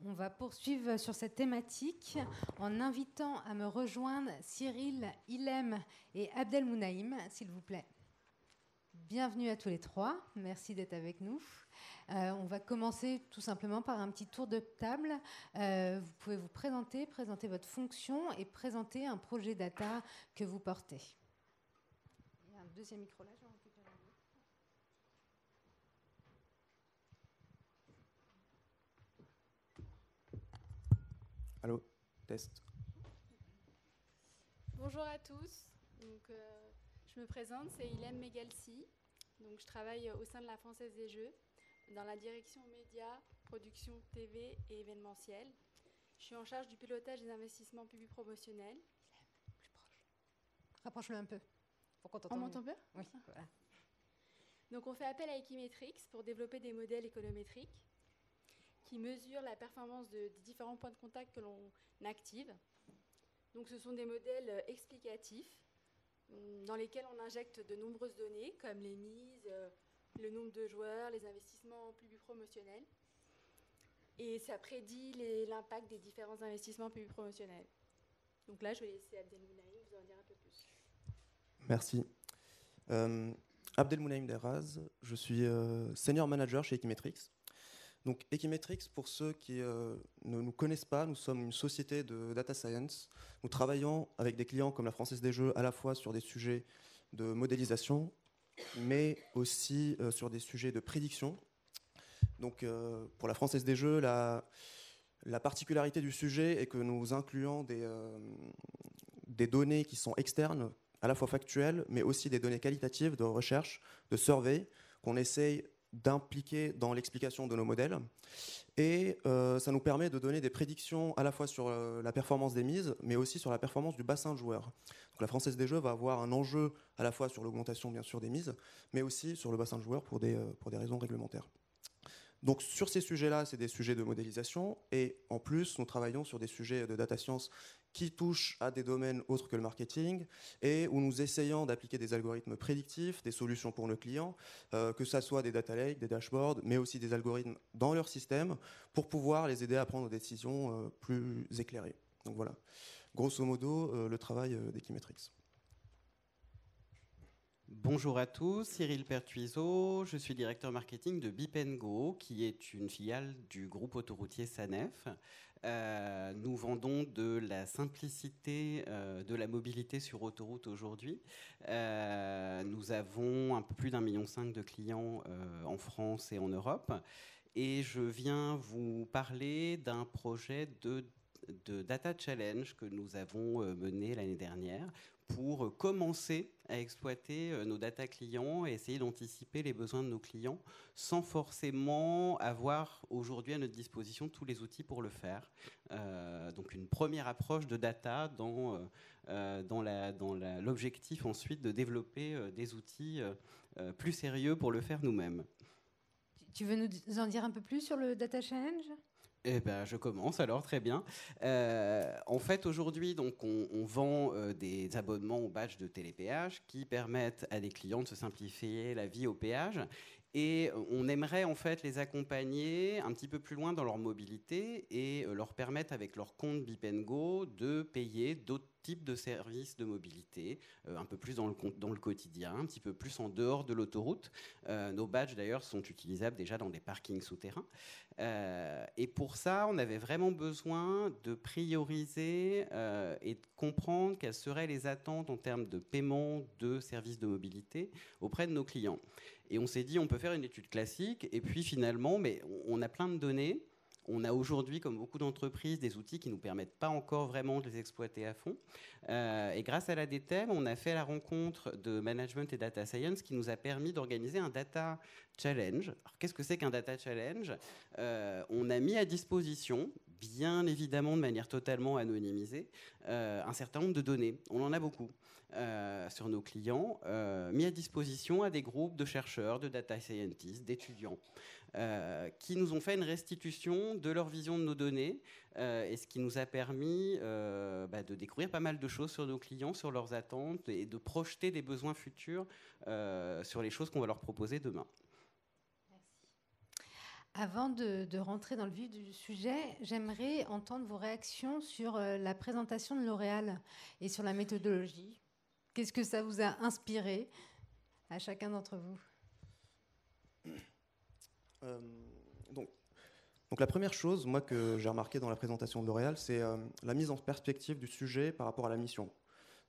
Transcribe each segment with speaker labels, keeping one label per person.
Speaker 1: On va poursuivre sur cette thématique en invitant à me rejoindre Cyril, Ilem et Abdelmounaïm, s'il vous plaît. Bienvenue à tous les trois, merci d'être avec nous. On va commencer tout simplement par un petit tour de table. Vous pouvez vous présenter votre fonction et présenter un projet data que vous portez. Il y a un deuxième micro là, je vais en récupérer un autre.
Speaker 2: Allô, test.
Speaker 3: Bonjour à tous. Donc, je me présente, c'est Ilem Megalsi. Donc, je travaille au sein de la Française des Jeux, dans la direction médias, production TV et événementiel. Je suis en charge du pilotage des investissements publics promotionnels.
Speaker 1: Plus proche. Rapproche-le un peu. Pour qu'on t'entende
Speaker 3: On m'entend bien ?
Speaker 1: Oui, voilà.
Speaker 3: Donc, on fait appel à Equimetrix pour développer des modèles économétriques qui mesurent la performance des différents points de contact que l'on active. Donc, ce sont des modèles explicatifs dans lesquels on injecte de nombreuses données, comme les mises, le nombre de joueurs, les investissements publics promotionnels. Et ça prédit l'impact des différents investissements publics promotionnels. Donc là, je vais laisser Abdelmounaïm vous en dire un peu plus.
Speaker 2: Merci. Abdelmounaïm Deraz, je suis senior manager chez Equimetrix. Donc Equimetrix, pour ceux qui ne nous connaissent pas, nous sommes une société de data science. Nous travaillons avec des clients comme la Française des Jeux à la fois sur des sujets de modélisation, mais aussi sur des sujets de prédiction. Donc pour la Française des Jeux, la particularité du sujet est que nous incluons des données qui sont externes, à la fois factuelles, mais aussi des données qualitatives de recherche, de survey, qu'on essaye d'impliquer dans l'explication de nos modèles. Et ça nous permet de donner des prédictions à la fois sur la performance des mises, mais aussi sur la performance du bassin de joueurs. Donc la Française des Jeux va avoir un enjeu à la fois sur l'augmentation, bien sûr, des mises, mais aussi sur le bassin de joueurs pour des raisons réglementaires. Donc sur ces sujets-là, c'est des sujets de modélisation, et en plus, nous travaillons sur des sujets de data science qui touchent à des domaines autres que le marketing, et où nous essayons d'appliquer des algorithmes prédictifs, des solutions pour nos clients, que ce soit des data lakes, des dashboards, mais aussi des algorithmes dans leur système, pour pouvoir les aider à prendre des décisions plus éclairées. Donc voilà, grosso modo, le travail d'Equimetrix.
Speaker 4: Bonjour à tous, Cyril Pertuiseau, je suis directeur marketing de Bip & Go, qui est une filiale du groupe autoroutier SANEF. Nous vendons de la simplicité de la mobilité sur autoroute aujourd'hui. Nous avons un peu plus d'1,5 million de clients en France et en Europe. Et je viens vous parler d'un projet de Data Challenge que nous avons mené l'année dernière pour commencer à exploiter nos data clients et essayer d'anticiper les besoins de nos clients sans forcément avoir aujourd'hui à notre disposition tous les outils pour le faire. Donc une première approche de data dans l'objectif ensuite de développer des outils plus sérieux pour le faire nous-mêmes.
Speaker 1: Tu veux nous en dire un peu plus sur le Data Challenge ?
Speaker 4: Eh ben, je commence alors, très bien. En fait, aujourd'hui, donc, on vend des abonnements au badge de télépéage qui permettent à des clients de se simplifier la vie au péage. Et on aimerait en fait les accompagner un petit peu plus loin dans leur mobilité et leur permettre avec leur compte Bip & Go de payer d'autres types de services de mobilité, un peu plus dans le quotidien, un petit peu plus en dehors de l'autoroute. Nos badges d'ailleurs sont utilisables déjà dans des parkings souterrains. Et pour ça, on avait vraiment besoin de prioriser et de comprendre quelles seraient les attentes en termes de paiement de services de mobilité auprès de nos clients. Et on s'est dit, on peut faire une étude classique, et puis finalement, mais on a plein de données. On a aujourd'hui, comme beaucoup d'entreprises, des outils qui ne nous permettent pas encore vraiment de les exploiter à fond. Et grâce à la DTEM, on a fait la rencontre de Management et Data Science qui nous a permis d'organiser un Data Challenge. Alors, qu'est-ce que c'est qu'un Data Challenge ? On a mis à disposition, bien évidemment de manière totalement anonymisée, un certain nombre de données. On en a beaucoup. Sur nos clients, mis à disposition à des groupes de chercheurs, de data scientists, d'étudiants, qui nous ont fait une restitution de leur vision de nos données, et ce qui nous a permis de découvrir pas mal de choses sur nos clients, sur leurs attentes, et de projeter des besoins futurs sur les choses qu'on va leur proposer demain.
Speaker 1: Avant de rentrer dans le vif du sujet, j'aimerais entendre vos réactions sur la présentation de L'Oréal et sur la méthodologie. Qu'est-ce que ça vous a inspiré à chacun d'entre vous?
Speaker 2: Donc la première chose, moi, que j'ai remarqué dans la présentation de L'Oréal, c'est la mise en perspective du sujet par rapport à la mission.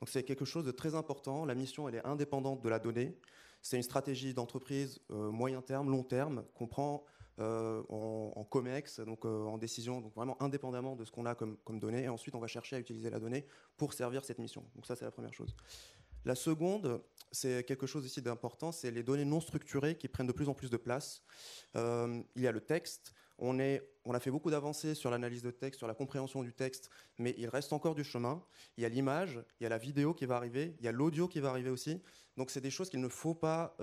Speaker 2: Donc c'est quelque chose de très important. La mission, elle est indépendante de la donnée. C'est une stratégie d'entreprise moyen terme, long terme, qu'on prend en COMEX, donc en décision, donc vraiment indépendamment de ce qu'on a comme données. Et ensuite, on va chercher à utiliser la donnée pour servir cette mission. Donc ça, c'est la première chose. La seconde, c'est quelque chose ici d'important, c'est les données non structurées qui prennent de plus en plus de place. Il y a le texte. On a fait beaucoup d'avancées sur l'analyse de texte, sur la compréhension du texte, mais il reste encore du chemin. Il y a l'image, il y a la vidéo qui va arriver, il y a l'audio qui va arriver aussi. Donc c'est des choses qu'il ne faut pas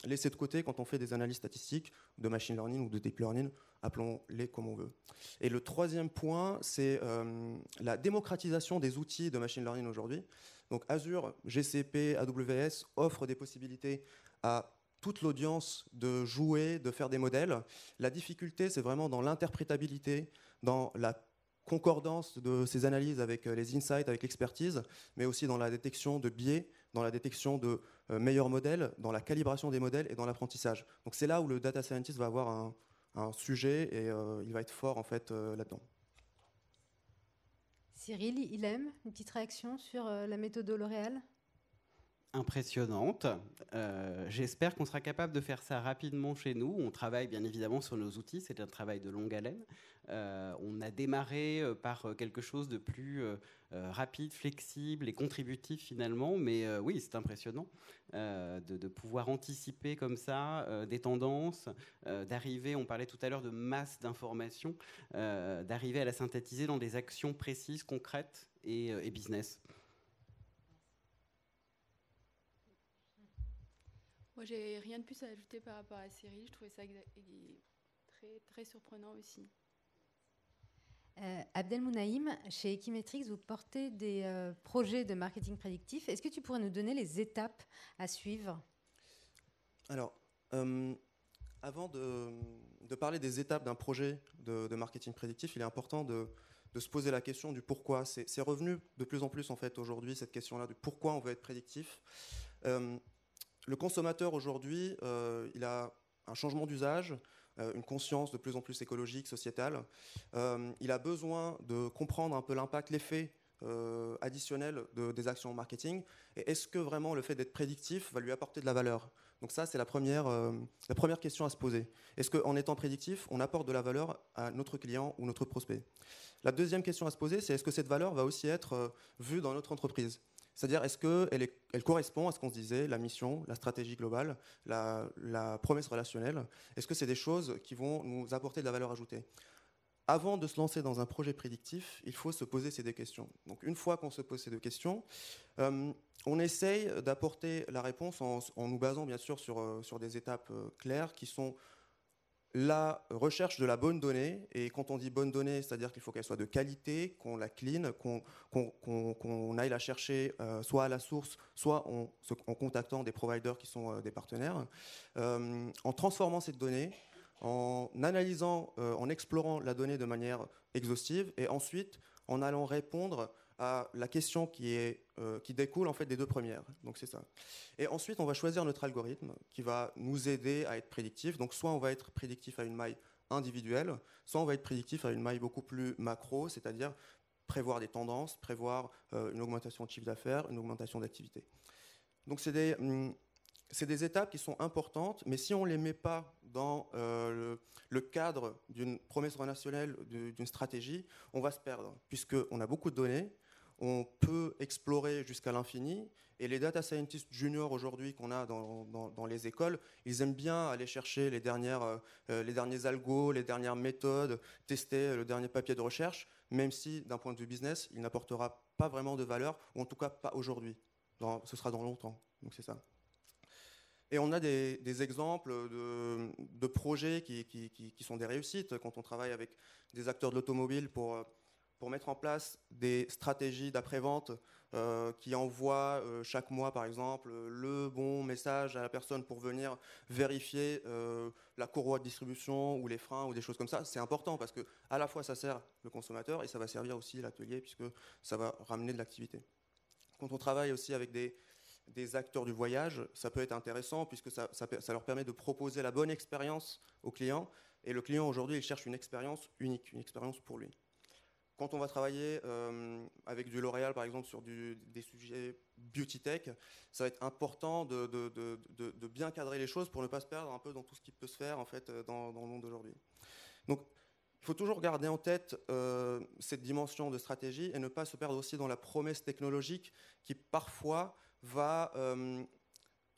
Speaker 2: laisser de côté quand on fait des analyses statistiques, de machine learning ou de deep learning, appelons-les comme on veut. Et le troisième point, c'est la démocratisation des outils de machine learning aujourd'hui. Donc Azure, GCP, AWS offrent des possibilités à toute l'audience de jouer, de faire des modèles. La difficulté, c'est vraiment dans l'interprétabilité, dans la concordance de ces analyses avec les insights, avec l'expertise, mais aussi dans la détection de biais, dans la détection de meilleurs modèles, dans la calibration des modèles et dans l'apprentissage. Donc c'est là où le data scientist va avoir un sujet et il va être fort en fait là-dedans.
Speaker 1: Cyril, Ilham, une petite réaction sur la méthode L'Oréal?
Speaker 4: Impressionnante. J'espère qu'on sera capable de faire ça rapidement chez nous. On travaille bien évidemment sur nos outils, c'est un travail de longue haleine. On a démarré par quelque chose de plus rapide, flexible et contributif finalement, mais oui, c'est impressionnant de pouvoir anticiper comme ça des tendances, d'arriver, on parlait tout à l'heure de masse d'informations, d'arriver à la synthétiser dans des actions précises, concrètes et business.
Speaker 3: Moi, j'ai rien de plus à ajouter par rapport à Cyril. Je trouvais ça très, très surprenant aussi.
Speaker 1: Abdelmounaïm, chez Equimetrix, vous portez des projets de marketing prédictif. Est-ce que tu pourrais nous donner les étapes à suivre?
Speaker 2: Alors, avant de parler des étapes d'un projet de marketing prédictif, il est important de se poser la question du pourquoi. C'est revenu de plus en plus en fait aujourd'hui, cette question-là du pourquoi on veut être prédictif. Le consommateur aujourd'hui, il a un changement d'usage, une conscience de plus en plus écologique, sociétale. Il a besoin de comprendre un peu l'impact, l'effet additionnel des actions marketing. Et est-ce que vraiment le fait d'être prédictif va lui apporter de la valeur? Donc ça, c'est la première question à se poser. Est-ce qu'en étant prédictif, on apporte de la valeur à notre client ou notre prospect? La deuxième question à se poser, c'est est-ce que cette valeur va aussi être vue dans notre entreprise? C'est-à-dire, est-ce qu'elle correspond à ce qu'on se disait, la mission, la stratégie globale, la promesse relationnelle? Est-ce que c'est des choses qui vont nous apporter de la valeur ajoutée? Avant de se lancer dans un projet prédictif, il faut se poser ces deux questions. Donc, une fois qu'on se pose ces deux questions, on essaye d'apporter la réponse en nous basant bien sûr sur des étapes claires qui sont la recherche de la bonne donnée. Et quand on dit bonne donnée, c'est-à-dire qu'il faut qu'elle soit de qualité, qu'on la clean, qu'on aille la chercher soit à la source, soit en contactant des providers qui sont des partenaires, en transformant cette donnée, en analysant, en explorant la donnée de manière exhaustive, et ensuite en allant répondre à la question qui découle en fait des deux premières. Donc c'est ça. Et ensuite, on va choisir notre algorithme qui va nous aider à être prédictif. Donc soit on va être prédictif à une maille individuelle, soit on va être prédictif à une maille beaucoup plus macro, c'est-à-dire prévoir des tendances, prévoir une augmentation de chiffre d'affaires, une augmentation d'activité. Donc c'est des étapes qui sont importantes, mais si on ne les met pas dans le cadre d'une promesse relationnelle, d'une stratégie, on va se perdre, puisqu'on a beaucoup de données, on peut explorer jusqu'à l'infini, et les data scientists juniors aujourd'hui qu'on a dans les écoles, ils aiment bien aller chercher les derniers algos, les dernières méthodes, tester le dernier papier de recherche, même si d'un point de vue business, il n'apportera pas vraiment de valeur, ou en tout cas pas aujourd'hui. Ce sera dans longtemps, donc c'est ça. Et on a des exemples de projets qui sont des réussites quand on travaille avec des acteurs de l'automobile pour pour mettre en place des stratégies d'après-vente qui envoient chaque mois, par exemple, le bon message à la personne pour venir vérifier la courroie de distribution ou les freins ou des choses comme ça. C'est important parce que à la fois ça sert le consommateur et ça va servir aussi l'atelier puisque ça va ramener de l'activité. Quand on travaille aussi avec des acteurs du voyage, ça peut être intéressant puisque ça leur permet de proposer la bonne expérience au client. Et le client aujourd'hui, il cherche une expérience unique, une expérience pour lui. Quand on va travailler avec du L'Oréal, par exemple, sur des sujets beauty tech, ça va être important de bien cadrer les choses pour ne pas se perdre un peu dans tout ce qui peut se faire en fait, dans le monde d'aujourd'hui. Donc, il faut toujours garder en tête cette dimension de stratégie et ne pas se perdre aussi dans la promesse technologique qui, parfois, va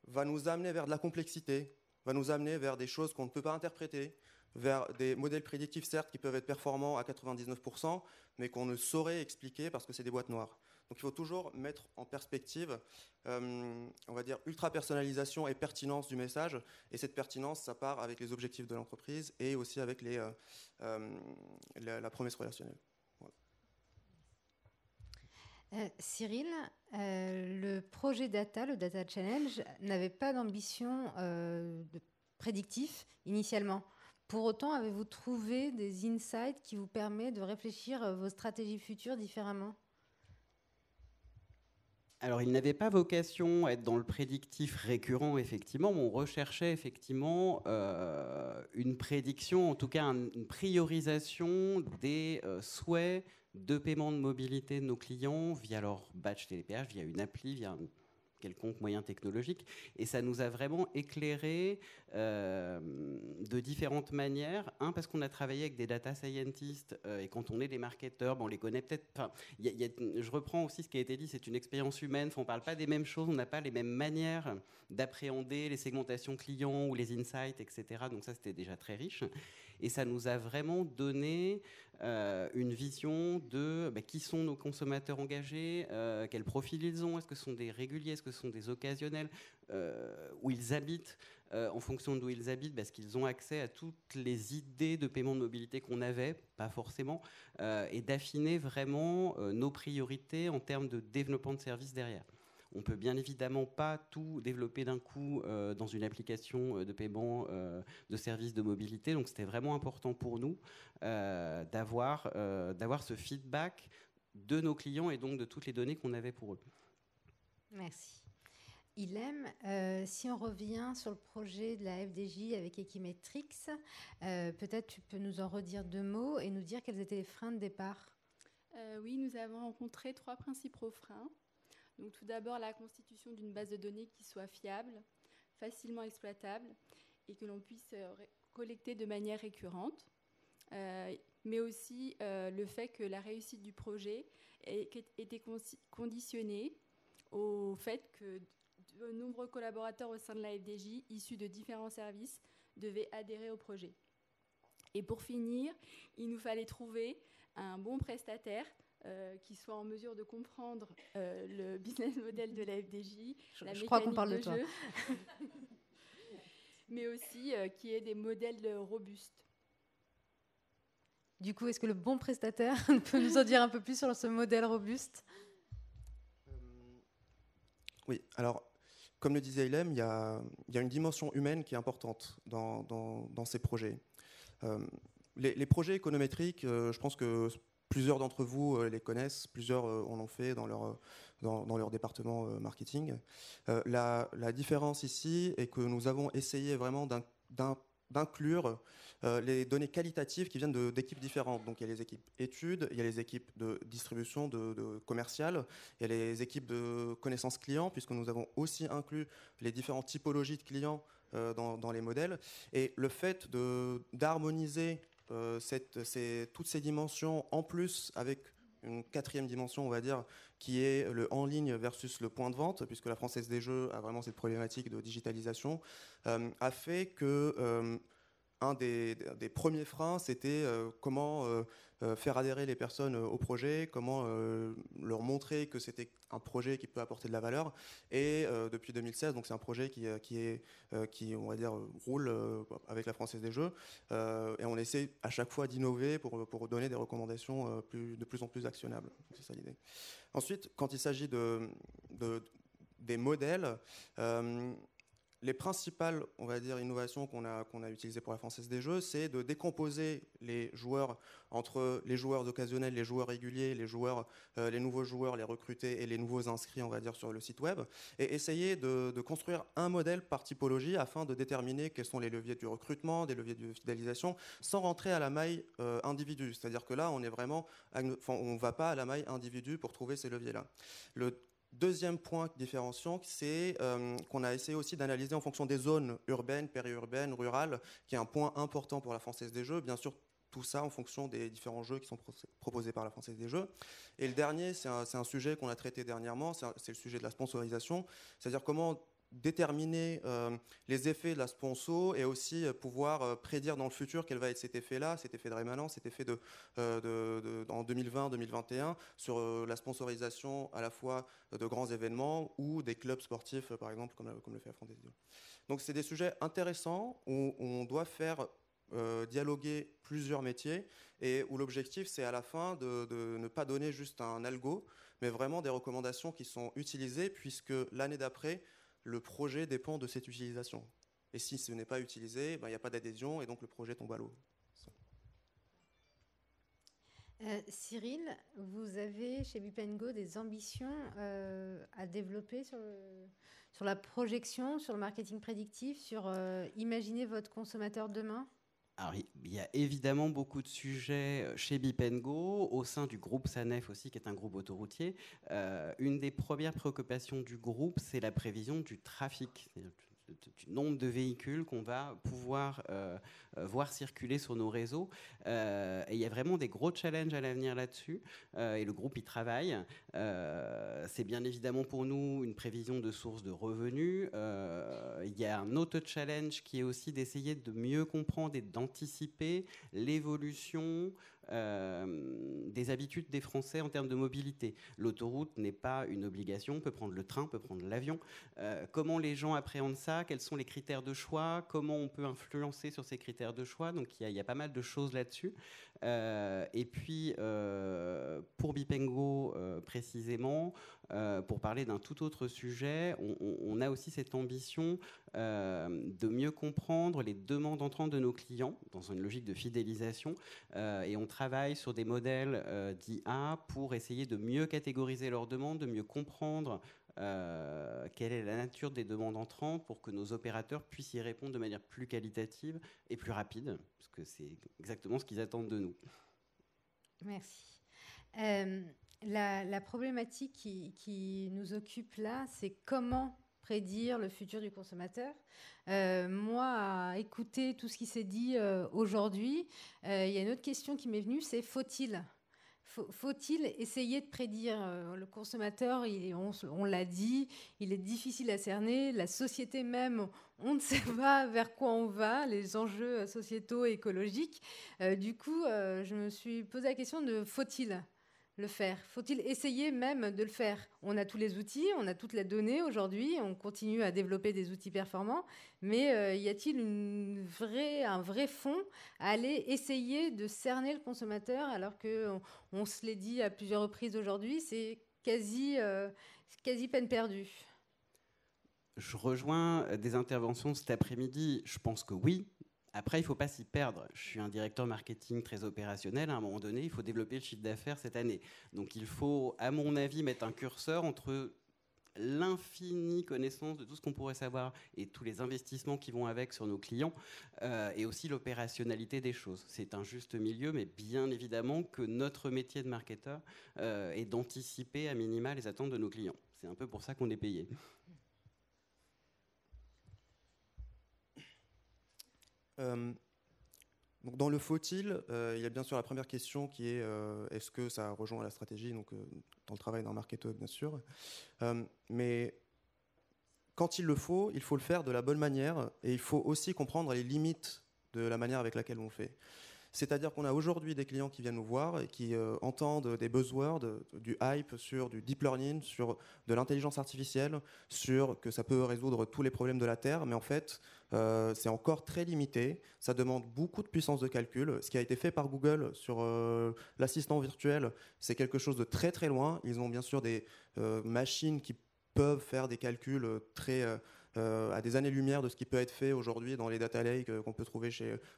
Speaker 2: nous amener vers de la complexité, va nous amener vers des choses qu'on ne peut pas interpréter, vers des modèles prédictifs, certes, qui peuvent être performants à 99%, mais qu'on ne saurait expliquer parce que c'est des boîtes noires. Donc il faut toujours mettre en perspective, on va dire, ultra-personnalisation et pertinence du message. Et cette pertinence, ça part avec les objectifs de l'entreprise et aussi avec la promesse relationnelle. Voilà.
Speaker 1: Cyril, le projet Data, le Data Challenge, n'avait pas d'ambition prédictif initialement. Pour autant, avez-vous trouvé des insights qui vous permettent de réfléchir vos stratégies futures différemment ?
Speaker 4: Alors, il n'avait pas vocation à être dans le prédictif récurrent, effectivement, mais on recherchait effectivement une prédiction, en tout cas une priorisation des souhaits de paiement de mobilité de nos clients via leur badge télépéage, via une appli, via un quelconque moyen technologique. Et ça nous a vraiment éclairé de différentes manières. Parce qu'on a travaillé avec des data scientists et quand on est des marketeurs, on les connaît peut-être. Je reprends aussi ce qui a été dit, c'est une expérience humaine. On ne parle pas des mêmes choses, on n'a pas les mêmes manières d'appréhender les segmentations clients ou les insights, etc. Donc ça, c'était déjà très riche. Et ça nous a vraiment donné une vision de qui sont nos consommateurs engagés, quel profil ils ont, est-ce que ce sont des réguliers, est-ce que ce sont des occasionnels, où ils habitent, en fonction d'où ils habitent, parce qu'ils ont accès à toutes les idées de paiement de mobilité qu'on avait, pas forcément, et d'affiner vraiment nos priorités en termes de développement de services derrière. On ne peut bien évidemment pas tout développer d'un coup dans une application de paiement de services de mobilité. Donc, c'était vraiment important pour nous d'avoir ce feedback de nos clients et donc de toutes les données qu'on avait pour eux.
Speaker 1: Merci. Ilem, si on revient sur le projet de la FDJ avec Equimetrix, peut-être tu peux nous en redire 2 mots et nous dire quels étaient les freins de départ.
Speaker 3: Oui, nous avons rencontré 3 principaux freins. Donc, tout d'abord, la constitution d'une base de données qui soit fiable, facilement exploitable et que l'on puisse collecter de manière récurrente. Mais aussi le fait que la réussite du projet était conditionnée au fait que de nombreux collaborateurs au sein de la FDJ, issus de différents services, devaient adhérer au projet. Et pour finir, il nous fallait trouver un bon prestataire qui soit en mesure de comprendre le business model de la FDJ,
Speaker 1: je crois qu'on parle de toi.
Speaker 3: Mais aussi qui ait des modèles robustes.
Speaker 1: Du coup, est-ce que le bon prestataire peut nous en dire un peu plus sur ce modèle robuste ?
Speaker 2: Oui, alors, comme le disait Ilem, il y a une dimension humaine qui est importante dans ces projets. Les projets économétriques, je pense que plusieurs d'entre vous les connaissent, plusieurs en ont fait dans leur département marketing. La différence ici est que nous avons essayé vraiment d'inclure les données qualitatives qui viennent d'équipes différentes. Donc il y a les équipes études, il y a les équipes de distribution, de commercial, il y a les équipes de connaissances clients, puisque nous avons aussi inclus les différentes typologies de clients dans les modèles. Et le fait d'harmoniser toutes ces dimensions, en plus avec une 4e dimension, on va dire, qui est le en ligne versus le point de vente, puisque la Française des Jeux a vraiment cette problématique de digitalisation, a fait que un des premiers freins, c'était comment faire adhérer les personnes au projet, comment leur montrer que c'était un projet qui peut apporter de la valeur. Et depuis 2016, donc c'est un projet qui on va dire, roule avec la Française des Jeux. Et on essaie à chaque fois d'innover pour donner des recommandations de plus en plus actionnables. C'est ça l'idée. Ensuite, quand il s'agit des modèles, les principales, on va dire, innovations qu'on a utilisées pour la Française des Jeux, c'est de décomposer les joueurs entre les joueurs occasionnels, les joueurs réguliers, les nouveaux joueurs, les recrutés et les nouveaux inscrits, on va dire, sur le site web, et essayer de construire un modèle par typologie afin de déterminer quels sont les leviers du recrutement, des leviers de fidélisation, sans rentrer à la maille individu. C'est-à-dire que là, on ne va pas à la maille individu pour trouver ces leviers-là. Le deuxième point différenciant, c'est qu'on a essayé aussi d'analyser en fonction des zones urbaines, périurbaines, rurales, qui est un point important pour la Française des Jeux. Bien sûr, tout ça en fonction des différents jeux qui sont proposés par la Française des Jeux. Et le dernier, c'est un sujet qu'on a traité dernièrement, c'est le sujet de la sponsorisation, c'est-à-dire comment déterminer les effets de la sponsor et aussi pouvoir prédire dans le futur quel va être cet effet-là, cet effet de rémanence, cet effet en 2020-2021 sur la sponsorisation à la fois de grands événements ou des clubs sportifs, par exemple, comme le fait la Française des Jeux. Donc c'est des sujets intéressants où on doit faire dialoguer plusieurs métiers et où l'objectif c'est à la fin de ne pas donner juste un algo, mais vraiment des recommandations qui sont utilisées puisque l'année d'après, le projet dépend de cette utilisation. Et si ce n'est pas utilisé, il n'y a pas d'adhésion et donc le projet tombe à l'eau.
Speaker 1: Cyril, vous avez chez Bip & Go des ambitions à développer sur la projection, sur le marketing prédictif, sur imaginer votre consommateur demain ?
Speaker 4: Alors, il y a évidemment beaucoup de sujets chez Bip & Go, au sein du groupe SANEF aussi, qui est un groupe autoroutier. Une des premières préoccupations du groupe, c'est la prévision du trafic, c'est-à-dire du nombre de véhicules qu'on va pouvoir voir circuler sur nos réseaux. Et il y a vraiment des gros challenges à l'avenir là-dessus. Et le groupe y travaille. C'est bien évidemment pour nous une prévision de source de revenus. Il y a un autre challenge qui est aussi d'essayer de mieux comprendre et d'anticiper l'évolution des habitudes des Français en termes de mobilité. L'autoroute n'est pas une obligation, on peut prendre le train, on peut prendre l'avion. Comment les gens appréhendent ça ? Quels sont les critères de choix ? Comment on peut influencer sur ces critères de choix ? Donc il y a pas mal de choses là-dessus. Et puis, pour Bip & Go précisément, pour parler d'un tout autre sujet, on a aussi cette ambition de mieux comprendre les demandes entrantes de nos clients dans une logique de fidélisation. Et on travaille sur des modèles d'IA pour essayer de mieux catégoriser leurs demandes, de mieux comprendre quelle est la nature des demandes entrantes pour que nos opérateurs puissent y répondre de manière plus qualitative et plus rapide, parce que c'est exactement ce qu'ils attendent de nous.
Speaker 1: Merci. La problématique qui nous occupe là, c'est comment prédire le futur du consommateur. Moi, à écouter tout ce qui s'est dit aujourd'hui, il y a une autre question qui m'est venue, c'est faut-il essayer de prédire le consommateur, on l'a dit, il est difficile à cerner. La société même, on ne sait pas vers quoi on va, les enjeux sociétaux et écologiques. Du coup, je me suis posé la question de faut-il le faire ? Faut-il essayer même de le faire ? On a tous les outils, on a toute la donnée aujourd'hui, on continue à développer des outils performants, mais y a-t-il un vrai fond à aller essayer de cerner le consommateur alors qu'on se l'est dit à plusieurs reprises aujourd'hui, c'est quasi peine perdue.
Speaker 4: Je rejoins des interventions cet après-midi, je pense que oui. Après, il ne faut pas s'y perdre. Je suis un directeur marketing très opérationnel. À un moment donné, il faut développer le chiffre d'affaires cette année. Donc, il faut, à mon avis, mettre un curseur entre l'infinie connaissance de tout ce qu'on pourrait savoir et tous les investissements qui vont avec sur nos clients et aussi l'opérationnalité des choses. C'est un juste milieu, mais bien évidemment que notre métier de marketeur est d'anticiper à minima les attentes de nos clients. C'est un peu pour ça qu'on est payé.
Speaker 2: Donc dans le faut-il, il y a bien sûr la première question qui est est-ce que ça rejoint la stratégie, donc dans le travail d'un marketeur bien sûr, mais quand il le faut faire de la bonne manière et il faut aussi comprendre les limites de la manière avec laquelle on le fait. C'est-à-dire qu'on a aujourd'hui des clients qui viennent nous voir et qui entendent des buzzwords, du hype sur du deep learning, sur de l'intelligence artificielle, sur que ça peut résoudre tous les problèmes de la Terre, mais en fait, c'est encore très limité. Ça demande beaucoup de puissance de calcul. Ce qui a été fait par Google sur l'assistant virtuel, c'est quelque chose de très très loin. Ils ont bien sûr des machines qui peuvent faire des calculs à des années-lumière de ce qui peut être fait aujourd'hui dans les data lakes qu'on peut trouver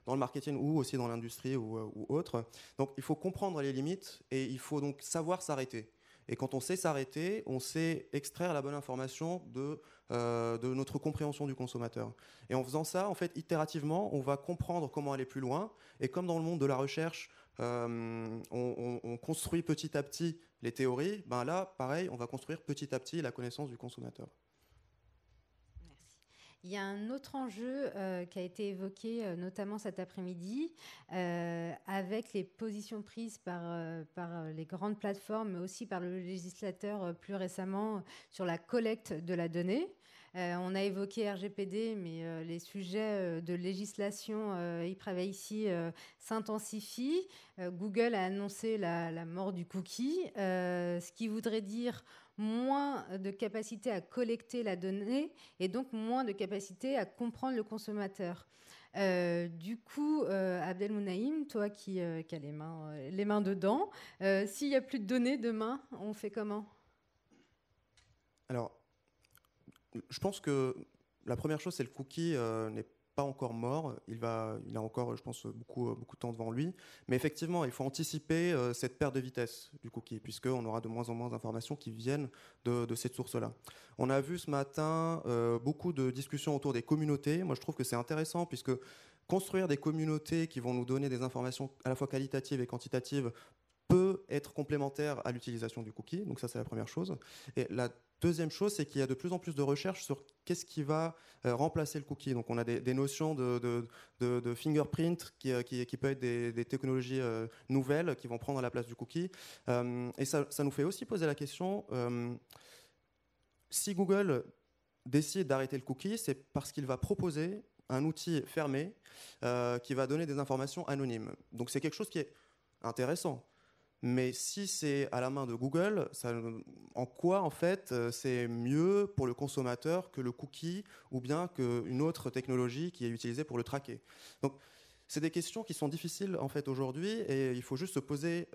Speaker 2: dans le marketing ou aussi dans l'industrie ou autre. Donc il faut comprendre les limites et il faut donc savoir s'arrêter. Et quand on sait s'arrêter, on sait extraire la bonne information de notre compréhension du consommateur. Et en faisant ça, en fait, itérativement, on va comprendre comment aller plus loin. Et comme dans le monde de la recherche, on construit petit à petit les théories, ben là, pareil, on va construire petit à petit la connaissance du consommateur.
Speaker 1: Il y a un autre enjeu qui a été évoqué notamment cet après-midi avec les positions prises par les grandes plateformes, mais aussi par le législateur plus récemment sur la collecte de la donnée. On a évoqué RGPD, mais les sujets de législation e-privacy s'intensifient. Google a annoncé la mort du cookie, ce qui voudrait dire moins de capacité à collecter la donnée et donc moins de capacité à comprendre le consommateur. Du coup, Abdelmounaïm, toi qui as les mains dedans, s'il n'y a plus de données demain, on fait comment ?
Speaker 2: Alors, je pense que la première chose, c'est le cookie n'est pas encore mort. Il a encore, je pense, beaucoup de temps devant lui. Mais effectivement, il faut anticiper cette perte de vitesse du cookie, puisqu'on aura de moins en moins d'informations qui viennent de cette source-là. On a vu ce matin beaucoup de discussions autour des communautés. Moi, je trouve que c'est intéressant, puisque construire des communautés qui vont nous donner des informations à la fois qualitatives et quantitatives peut être complémentaire à l'utilisation du cookie. Donc ça, c'est la première chose. Et la deuxième chose, c'est qu'il y a de plus en plus de recherches sur qu'est-ce qui va remplacer le cookie. Donc on a des notions de fingerprint qui peuvent être des technologies nouvelles qui vont prendre la place du cookie. Et ça nous fait aussi poser la question, si Google décide d'arrêter le cookie, c'est parce qu'il va proposer un outil fermé qui va donner des informations anonymes. Donc c'est quelque chose qui est intéressant. Mais si c'est à la main de Google, en quoi en fait c'est mieux pour le consommateur que le cookie ou bien qu'une autre technologie qui est utilisée pour le traquer? Donc c'est des questions qui sont difficiles en fait aujourd'hui et il faut juste se poser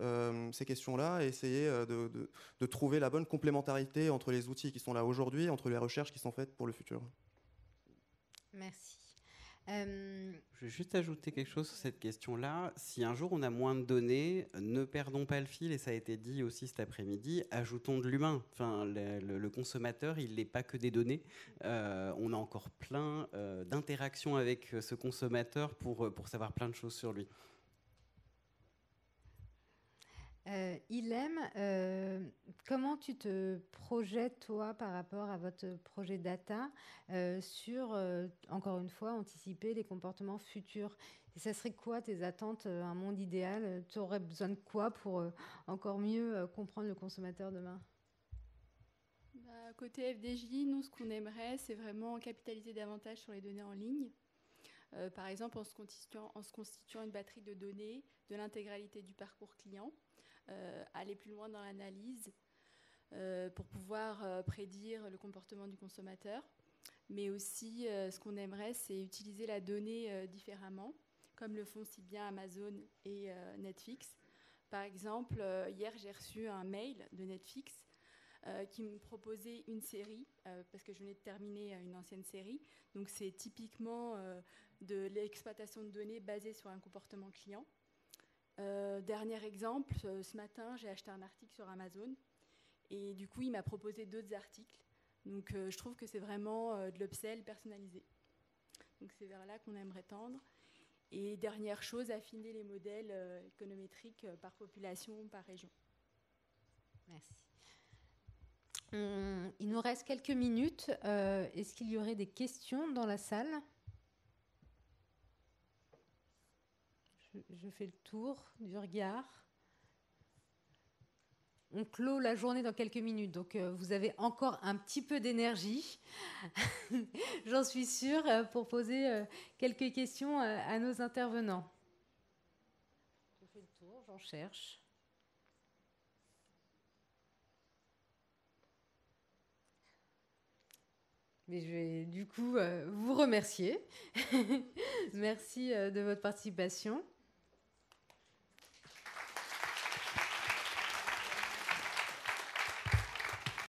Speaker 2: ces questions-là et essayer de trouver la bonne complémentarité entre les outils qui sont là aujourd'hui, entre les recherches qui sont faites pour le futur.
Speaker 1: Merci.
Speaker 4: Je vais juste ajouter quelque chose sur cette question-là. Si un jour on a moins de données, ne perdons pas le fil, et ça a été dit aussi cet après-midi, ajoutons de l'humain. Enfin, le consommateur, il n'est pas que des données. On a encore plein d'interactions avec ce consommateur pour savoir plein de choses sur lui.
Speaker 1: Ilem, comment tu te projettes, toi, par rapport à votre projet data sur, encore une fois, anticiper les comportements futurs? Et ça serait quoi tes attentes, un monde idéal? Tu aurais besoin de quoi pour encore mieux comprendre le consommateur demain?
Speaker 3: Côté FDJ, nous, ce qu'on aimerait, c'est vraiment capitaliser davantage sur les données en ligne. Par exemple, en se constituant une batterie de données de l'intégralité du parcours client. Aller plus loin dans l'analyse pour pouvoir prédire le comportement du consommateur. Mais aussi, ce qu'on aimerait, c'est utiliser la donnée différemment, comme le font si bien Amazon et Netflix. Par exemple, hier, j'ai reçu un mail de Netflix qui me proposait une série, parce que je venais de terminer une ancienne série. Donc, c'est typiquement de l'exploitation de données basée sur un comportement client. Dernier exemple, ce matin, j'ai acheté un article sur Amazon et du coup, il m'a proposé d'autres articles. Donc, je trouve que c'est vraiment de l'upsell personnalisé. Donc, c'est vers là qu'on aimerait tendre. Et dernière chose, affiner les modèles économétriques par population, par région.
Speaker 1: Merci. Il nous reste quelques minutes. Est-ce qu'il y aurait des questions dans la salle ? Je fais le tour du regard. on clôt la journée dans quelques minutes, donc vous avez encore un petit peu d'énergie, j'en suis sûre, pour poser quelques questions à nos intervenants. Je fais le tour, j'en cherche. Mais je vais du coup vous remercier. Merci de votre participation.